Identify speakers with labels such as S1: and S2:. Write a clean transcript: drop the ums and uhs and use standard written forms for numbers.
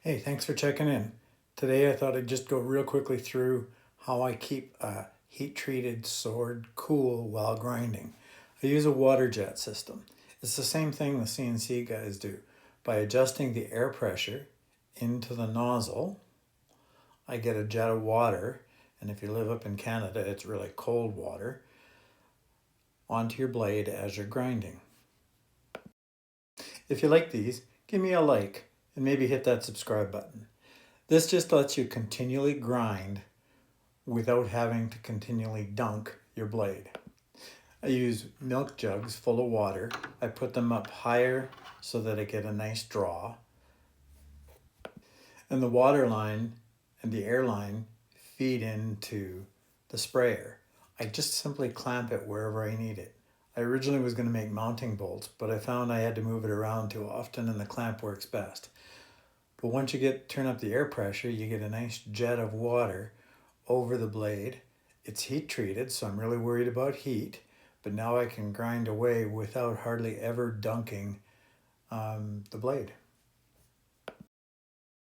S1: Hey, thanks for checking in. Today I thought I'd just go real quickly through how I keep a heat-treated sword cool while grinding. I use a water jet system. It's the same thing the CNC guys do. By adjusting the air pressure into the nozzle, I get a jet of water, and if you live up in Canada, it's really cold water, onto your blade as you're grinding. If you like these, give me a like and maybe hit that subscribe button. This just lets you continually grind without having to continually dunk your blade. I use milk jugs full of water. I put them up higher so that I get a nice draw. And the water line and the air line feed into the sprayer. I just simply clamp it wherever I need it. I originally was going to make mounting bolts, but I found I had to move it around too often and the clamp works best. But once you turn up the air pressure, you get a nice jet of water over the blade. It's heat treated, so I'm really worried about heat, but now I can grind away without hardly ever dunking the blade.